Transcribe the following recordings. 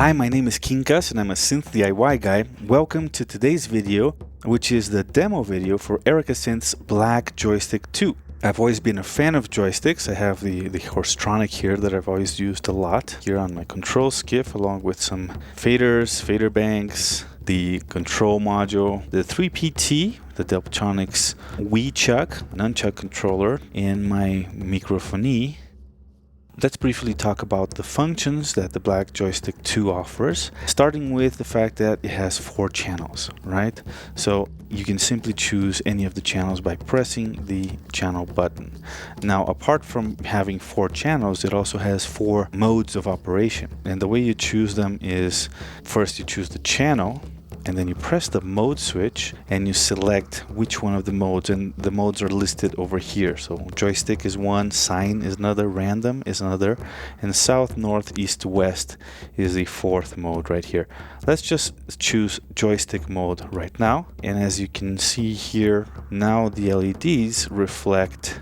Hi, my name is Quincas and I'm a synth DIY guy. Welcome to today's video, which is the demo video for Synths Black Joystick 2. I've always been a fan of joysticks. I have the Rsndom here that I've always used a lot here on my control skiff, along with some faders, fader banks, the control module, the 3PT, the Delptronics whaaaat, an unchuck controller, and my microphony. Let's briefly talk about the functions that the Black Joystick 2 offers, starting with the fact that it has 4 channels, right? So you can simply choose any of the channels by pressing the channel button. Now, apart from having 4 channels, it also has 4 modes of operation. And the way you choose them is, first you choose the channel, and then you press the mode switch and you select which one of the modes, and the modes are listed over here. So joystick is one, sine is another, random is another, and south, north, east, west is the 4th mode right here. Let's just choose joystick mode right now, and as you can see here, now the LEDs reflect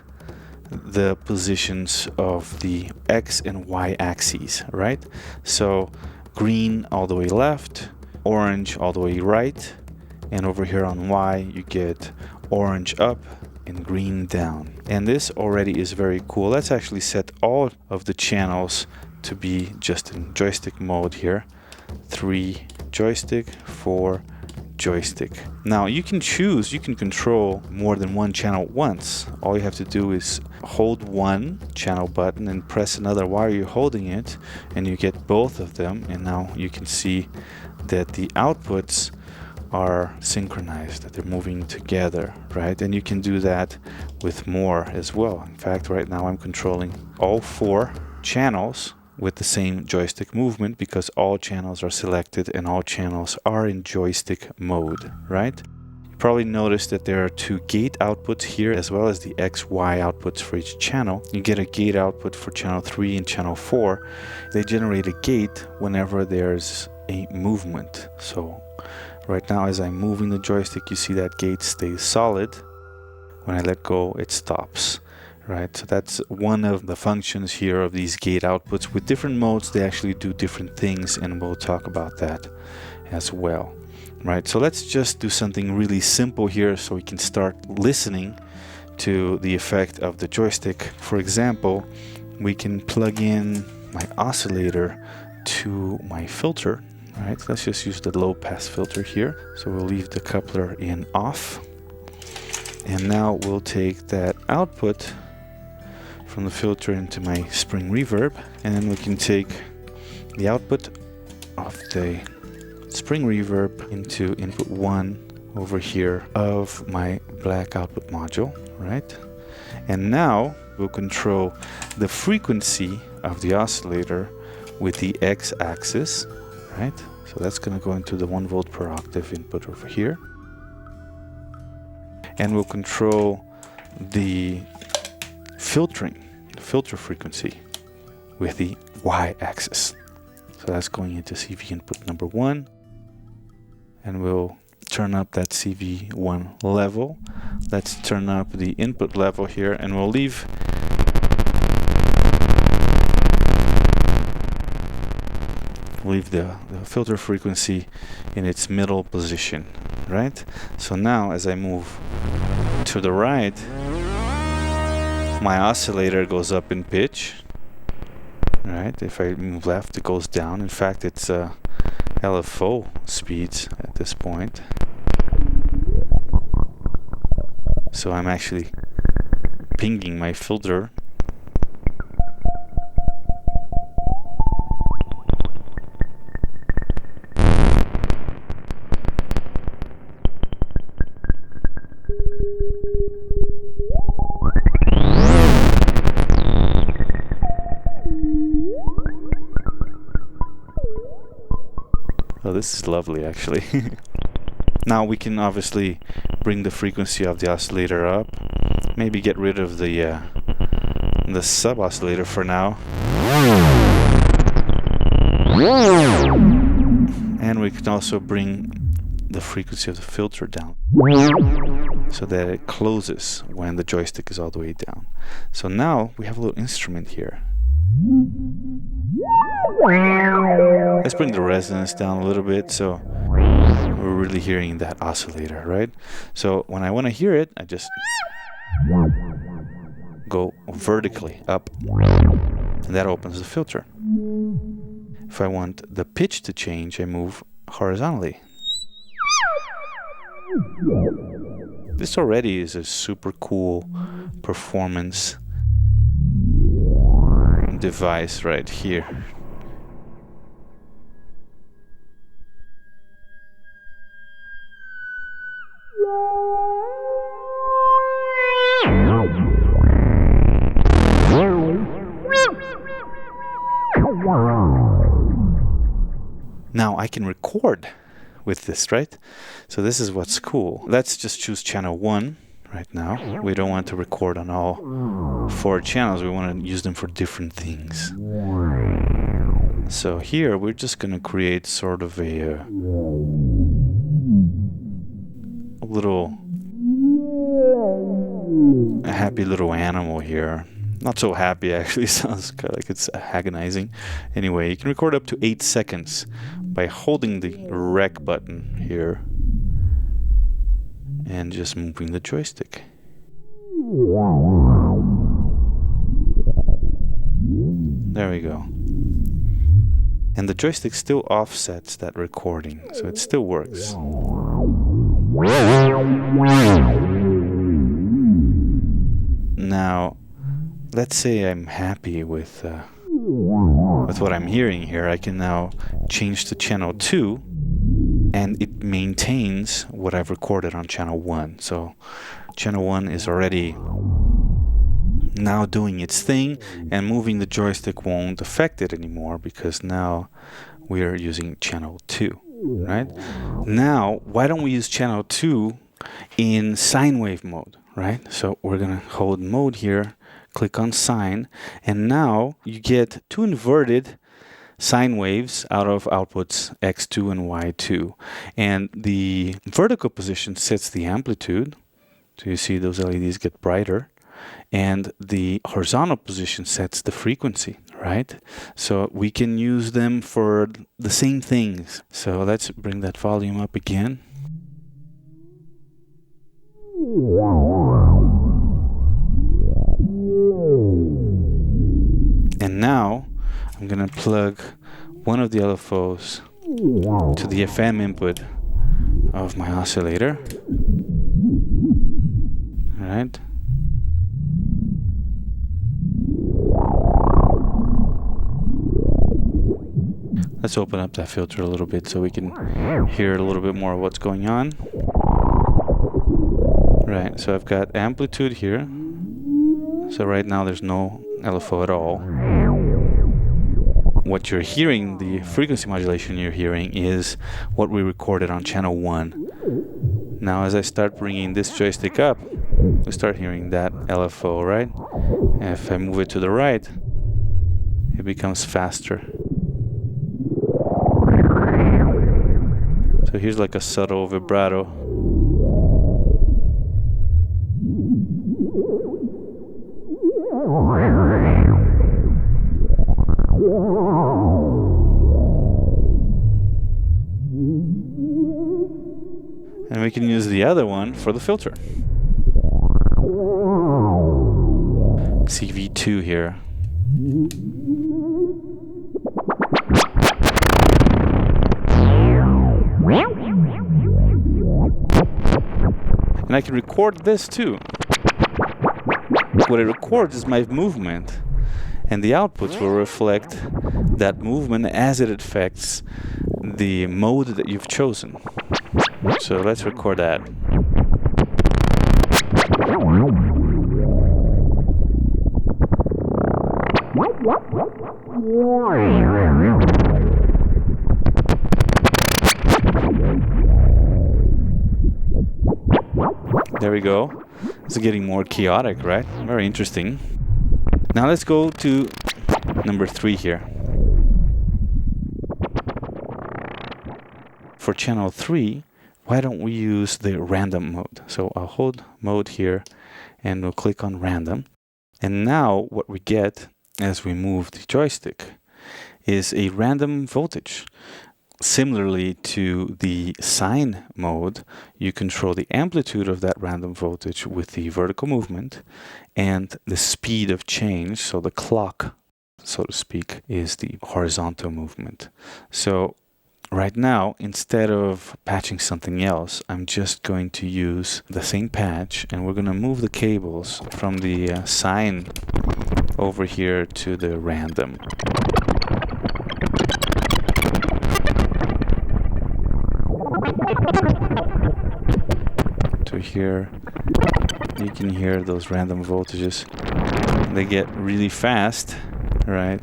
the positions of the X and Y axes, right? So green all the way left, orange all the way right, and over here on Y you get orange up and green down. And this already is very cool. Let's actually set all of the channels to be just in joystick mode here. 3 joystick, 4 joystick. Now you can control more than one channel at once. All you have to do is hold one channel button and press another while you're holding it, and you get both of them. And now you can see that the outputs are synchronized, that they're moving together, right? And you can do that with more as well. In fact, right now I'm controlling all 4 channels with the same joystick movement because all channels are selected and all channels are in joystick mode, right? You probably noticed that there are 2 gate outputs here, as well as the XY outputs for each channel. You get a gate output for channel 3 and channel 4. They generate a gate whenever there's a movement. So right now, as I'm moving the joystick, you see that gate stays solid. When I let go, it stops, right? So that's one of the functions here of these gate outputs. With different modes, they actually do different things, and we'll talk about that as well, right? So let's just do something really simple here so we can start listening to the effect of the joystick. For example, we can plug in my oscillator to my filter. All right, let's just use the low pass filter here. So we'll leave the coupler in off. And now we'll take that output from the filter into my spring reverb. And then we can take the output of the spring reverb into input 1 over here of my black output module, right? And now we'll control the frequency of the oscillator with the X axis. Right, so that's going to go into the 1 volt per octave input over here, and we'll control the filter frequency with the Y axis. So that's going into CV input number 1, and we'll turn up that CV1 level. Let's turn up the input level here, and we'll leave the filter frequency in its middle position, right? So now as I move to the right, my oscillator goes up in pitch, right? If I move left, it goes down. In fact, it's LFO speeds at this point. So I'm actually pinging my filter. Oh, this is lovely, actually. Now we can obviously bring the frequency of the oscillator up. Maybe get rid of the sub oscillator for now. And we can also bring the frequency of the filter down so that it closes when the joystick is all the way down. So now we have a little instrument here. Let's bring the resonance down a little bit so we're really hearing that oscillator, right? So when I want to hear it, I just go vertically up, and that opens the filter. If I want the pitch to change, I move horizontally. This already is a super cool performance device right here. Now I can record with this, right? So this is what's cool. Let's just choose channel 1 right now. We don't want to record on all 4 channels. We want to use them for different things. So here we're just going to create sort of a happy little animal here. Not so happy, actually. Sounds kind of like it's agonizing. Anyway, you can record up to 8 seconds by holding the rec button here and just moving the joystick. There we go. And the joystick still offsets that recording, so it still works. Now, let's say I'm happy with what I'm hearing here. I can now change to channel 2, and it maintains what I've recorded on channel 1. So channel 1 is already now doing its thing, and moving the joystick won't affect it anymore because now we are using channel 2, right? Now, why don't we use channel 2 in sine wave mode, right? So we're gonna hold mode here, click on sine, and now you get 2 inverted sine waves out of outputs x2 and y2. And the vertical position sets the amplitude, so you see those LEDs get brighter, and the horizontal position sets the frequency, right? So we can use them for the same things. So let's bring that volume up again. And now I'm gonna plug one of the LFOs to the FM input of my oscillator. All right. Let's open up that filter a little bit so we can hear a little bit more of what's going on. Right, so I've got amplitude here. So right now there's no LFO at all. What you're hearing, the frequency modulation you're hearing, is what we recorded on channel 1. Now as I start bringing this joystick up, we start hearing that LFO, right? And if I move it to the right, it becomes faster. So here's like a subtle vibrato. And we can use the other one for the filter. CV2 here. And I can record this too. What it records is my movement, and the outputs will reflect that movement as it affects the mode that you've chosen. So let's record that. There we go. It's getting more chaotic, right? Very interesting. Now let's go to number 3 here. For channel 3, why don't we use the random mode? So I'll hold mode here and we'll click on random. And now what we get as we move the joystick is a random voltage. Similarly to the Sine mode, you control the amplitude of that random voltage with the vertical movement, and the speed of change, so the clock, so to speak, is the horizontal movement. So right now, instead of patching something else, I'm just going to use the same patch, and we're going to move the cables from the Sine over here to the random. To here, you can hear those random voltages. They get really fast, right?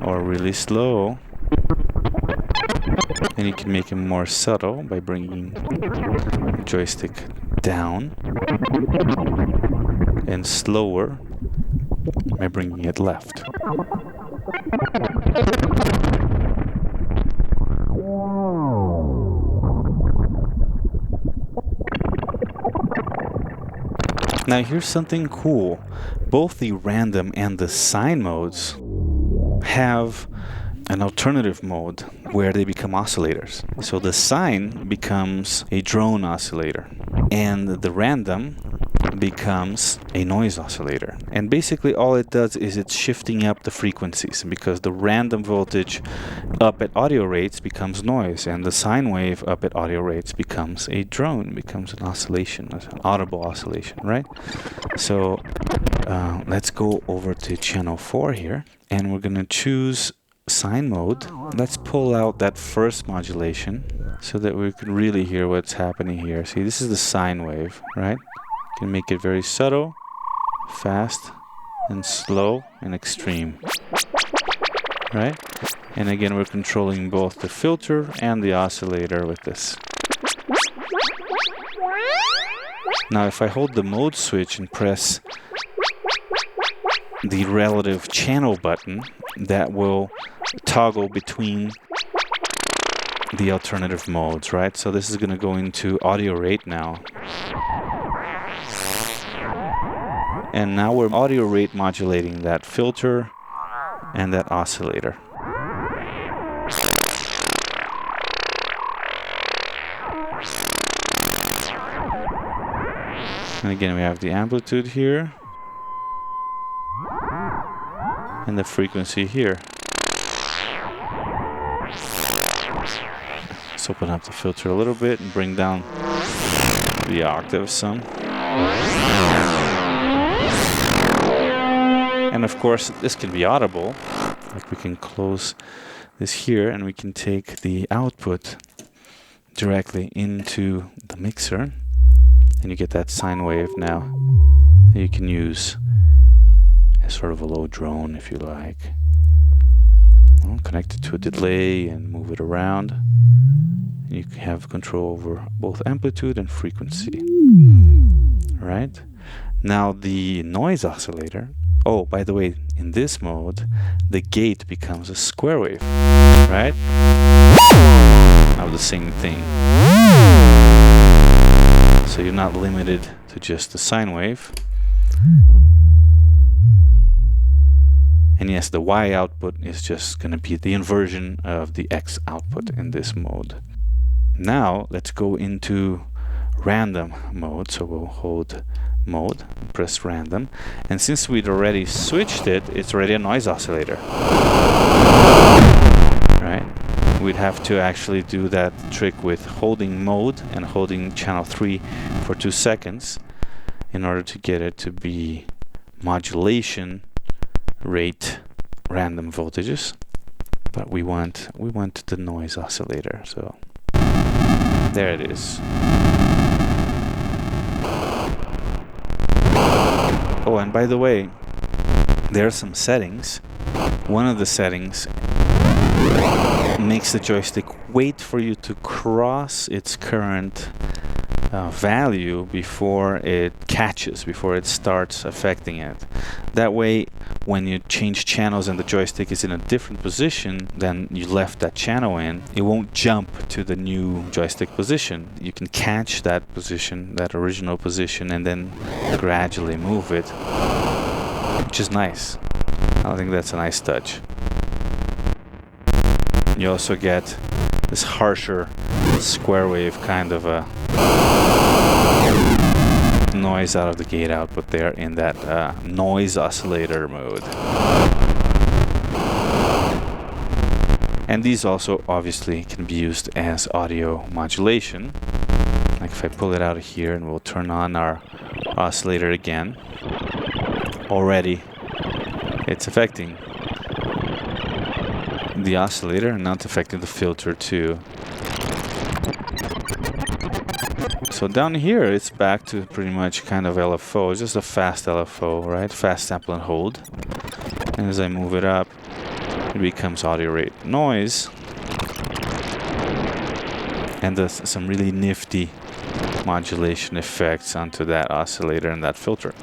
Or really slow. And you can make them more subtle by bringing the joystick down, and slower by bringing it left. Now here's something cool. Both the random and the Sine modes have an alternative mode where they become oscillators. So the Sine becomes a drone oscillator, and the random becomes a noise oscillator. And basically all it does is it's shifting up the frequencies, because the random voltage up at audio rates becomes noise, and the sine wave up at audio rates becomes a drone, becomes an oscillation, an audible oscillation, right? So let's go over to channel 4 here, and we're going to choose Sine mode. Let's pull out that first modulation so that we can really hear what's happening here. See, this is the sine wave, right? You can make it very subtle, fast, and slow, and extreme, right? And again, we're controlling both the filter and the oscillator with this. Now, if I hold the mode switch and press the relative channel button, that will toggle between the alternative modes, right? So this is going to go into audio rate now. And now we're audio rate modulating that filter and that oscillator. And again, we have the amplitude here and the frequency here. Let's open up the filter a little bit and bring down the octave some. And of course, this can be audible. Like, we can close this here and we can take the output directly into the mixer, and you get that sine wave now that you can use as sort of a low drone if you like. Well, connect it to a delay and move it around. And you can have control over both amplitude and frequency. Right? Now the noise oscillator. Oh, by the way, in this mode, the gate becomes a square wave, right? Now the same thing. So you're not limited to just the sine wave. And yes, the Y output is just going to be the inversion of the X output in this mode. Now let's go into random mode. So we'll hold mode, press random, and since we'd already switched it, it's already a noise oscillator, right? We'd have to actually do that trick with holding mode and holding channel 3 for 2 seconds in order to get it to be modulation rate random voltages, but we want the noise oscillator. So there it is. Oh, and by the way, there are some settings. One of the settings makes the joystick wait for you to cross its current value before it catches, before it starts affecting it. That way, when you change channels and the joystick is in a different position than you left that channel in, it won't jump to the new joystick position. You can catch that position, that original position, and then gradually move it, which is nice. I think that's a nice touch. You also get this harsher square wave kind of a noise out of the gate output there in that noise oscillator mode. And these also obviously can be used as audio modulation. Like if I pull it out of here and we'll turn on our oscillator again, already it's affecting the oscillator and not affecting the filter too. So down here it's back to pretty much kind of LFO, it's just a fast LFO, right? Fast sample and hold. And as I move it up, it becomes audio rate noise. And there's some really nifty modulation effects onto that oscillator and that filter.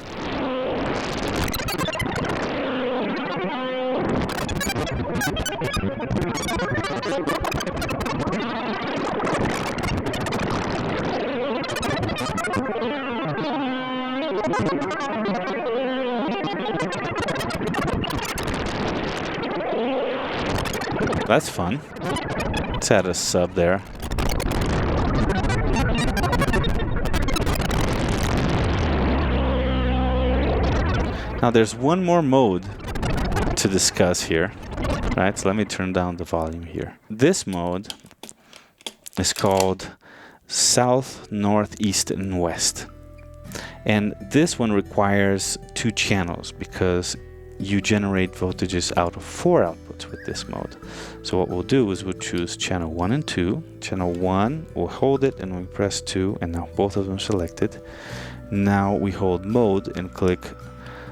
That's fun. Let's add a sub there. Now there's one more mode to discuss here, right? So let me turn down the volume here. This mode is called South, North, East, and West. And this one requires 2 channels because you generate voltages out of 4 outputs with this mode. So what we'll do is we'll choose channel 1 and 2. Channel 1, we'll hold it and we press 2, and now both of them selected. Now we hold mode and click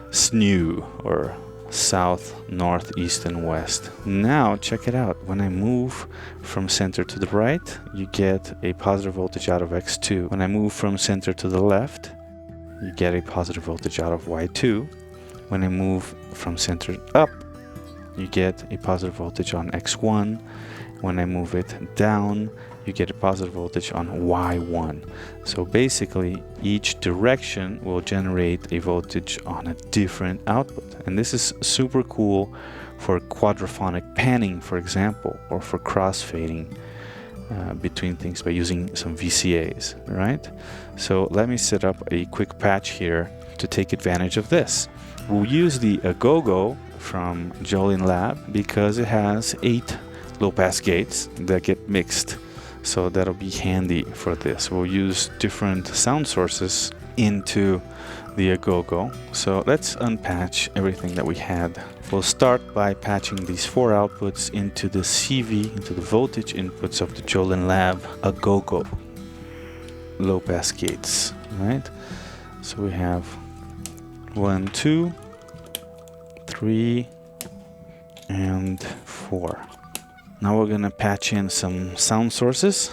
SNEW, or South, North, East, and West. Now check it out. When I move from center to the right, you get a positive voltage out of X2. When I move from center to the left, you get a positive voltage out of Y2. When I move from center up, you get a positive voltage on X1. When I move it down, you get a positive voltage on Y1. So basically, each direction will generate a voltage on a different output. And this is super cool for quadraphonic panning, for example, or for crossfading between things by using some VCAs, right? So let me set up a quick patch here to take advantage of this. We'll use the Agogo from Jolin Lab because it has 8 low-pass gates that get mixed. So that'll be handy for this. We'll use different sound sources into the Agogo. So let's unpatch everything that we had. We'll start by patching these 4 outputs into the CV, into the voltage inputs of the Jolin Lab Agogo low-pass gates, right? So we have 1, 2, 3, and 4. Now we're gonna patch in some sound sources.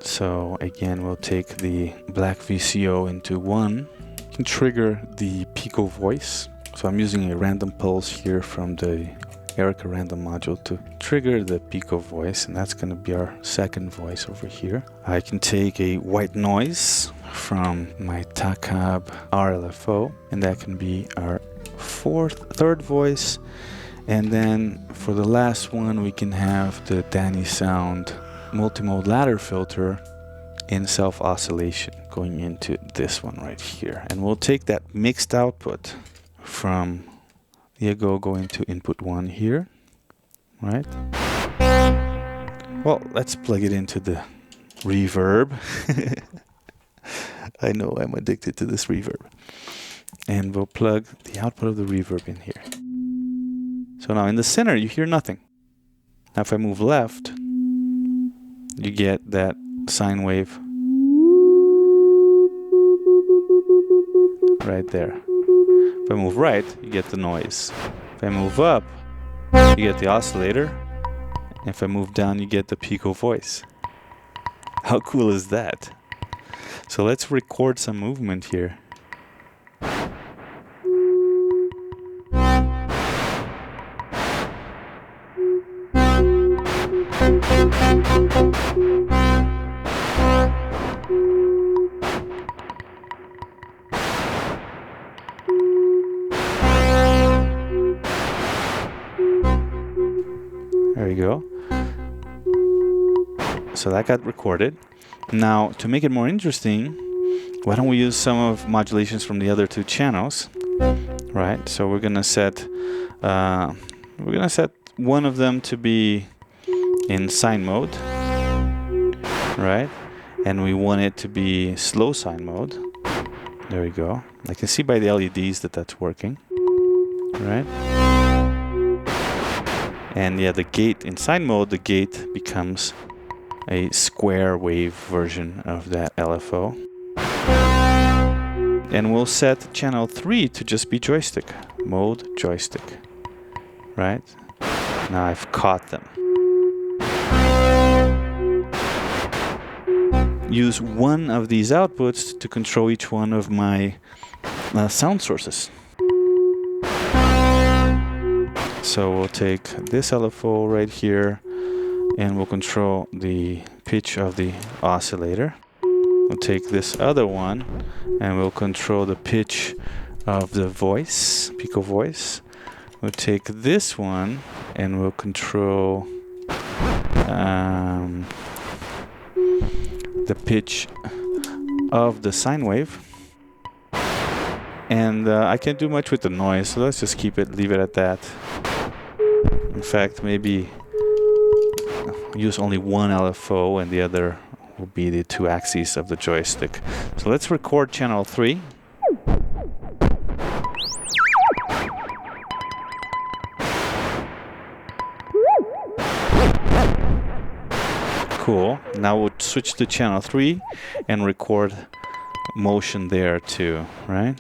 So again, we'll take the black VCO into 1 and trigger the Pico voice. So I'm using a random pulse here from the Rsndom module to trigger the Pico voice, and that's gonna be our second voice over here. I can take a white noise from my Takab RLFO, and that can be our third voice. And then for the last one, we can have the Danny Sound multimode ladder filter in self-oscillation going into this one right here. And we'll take that mixed output from the Agogo into input 1 here, right? Well, let's plug it into the reverb. I know I'm addicted to this reverb. And we'll plug the output of the reverb in here. So now in the center, you hear nothing. Now if I move left, you get that sine wave right there. If I move right, you get the noise. If I move up, you get the oscillator. And if I move down, you get the Pico voice. How cool is that? So let's record some movement here. So that got recorded. Now, to make it more interesting, why don't we use some of modulations from the other two channels, right? So we're gonna set one of them to be in sine mode, right? And we want it to be slow sine mode. There we go. I can see by the LEDs that that's working, right? And yeah, the gate in sine mode, the gate becomes a square wave version of that LFO. And we'll set channel 3 to just be joystick, mode joystick, right? Now I've caught them. Use one of these outputs to control each one of my sound sources. So we'll take this LFO right here and we'll control the pitch of the oscillator. We'll take this other one and we'll control the pitch of the voice, pico voice. We'll take this one and we'll control the pitch of the sine wave. And I can't do much with the noise, so let's just leave it at that. In fact, maybe use only one LFO and the other will be the two axes of the joystick. So let's record channel 3. Cool. Now we'll switch to channel 3 and record motion there too, right?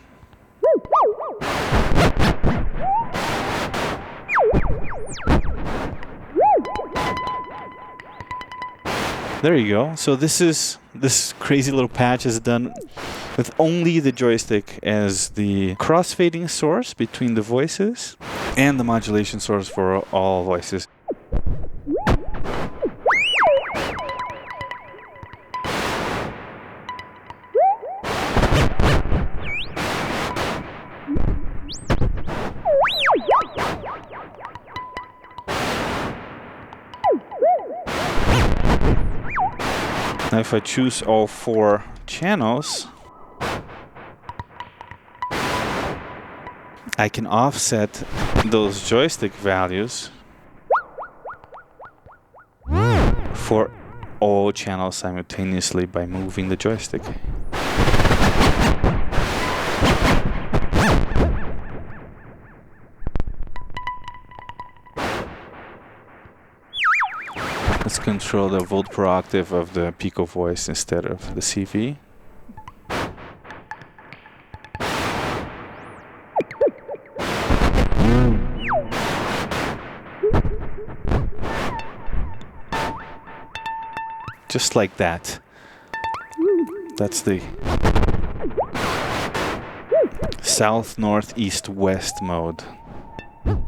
There you go. So this crazy little patch is done with only the joystick as the crossfading source between the voices and the modulation source for all voices. Now if I choose all 4 channels, I can offset those joystick values for all channels simultaneously by moving the joystick. Let's control the volt per octave of the pico voice instead of the CV. Just like that. That's the south, north, east, west mode.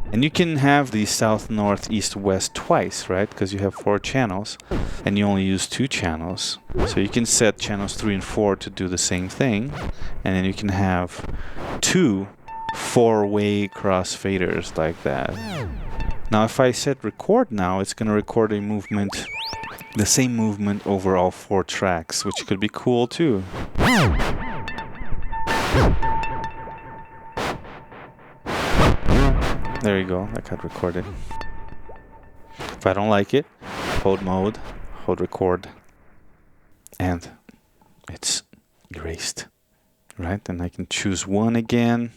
And you can have the south, north, east, west twice, right? Because you have 4 channels and you only use 2 channels. So you can set channels 3 and 4 to do the same thing. And then you can have 2 4-way crossfaders like that. Now if I set record now, it's going to record a movement, the same movement over all 4 tracks, which could be cool too. There you go, that got recorded. If I don't like it, hold mode, hold record, and it's erased, right? And I can choose 1 again,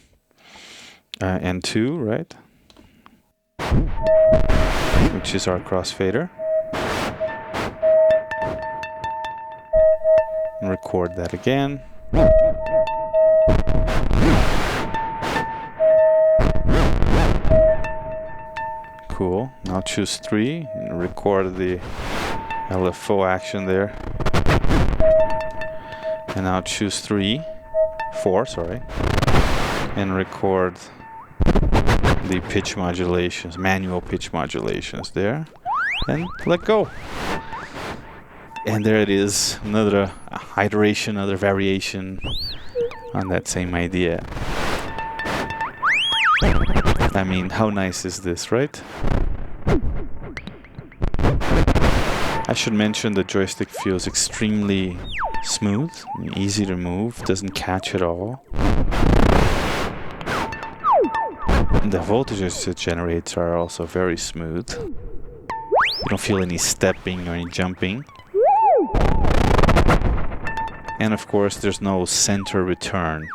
and 2, right? Which is our crossfader. And record that again. Cool. Now choose 3 and record the LFO action there. And now choose 4, sorry, and record the pitch modulations, manual pitch modulations there, and let go. And there it is, another iteration, another variation on that same idea. I mean, how nice is this, right? I should mention the joystick feels extremely smooth, easy to move, doesn't catch at all. And the voltages it generates are also very smooth. You don't feel any stepping or any jumping. And of course there's no center return,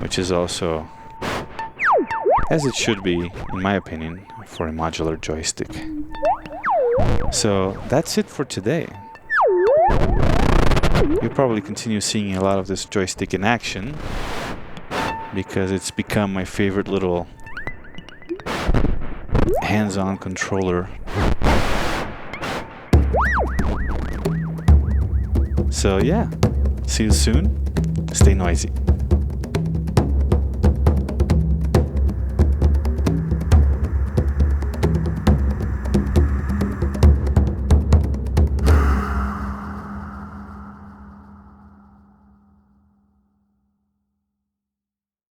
which is also, as it should be, in my opinion, for a modular joystick. So that's it for today. You'll probably continue seeing a lot of this joystick in action because it's become my favorite little hands-on controller. So yeah, see you soon. Stay noisy.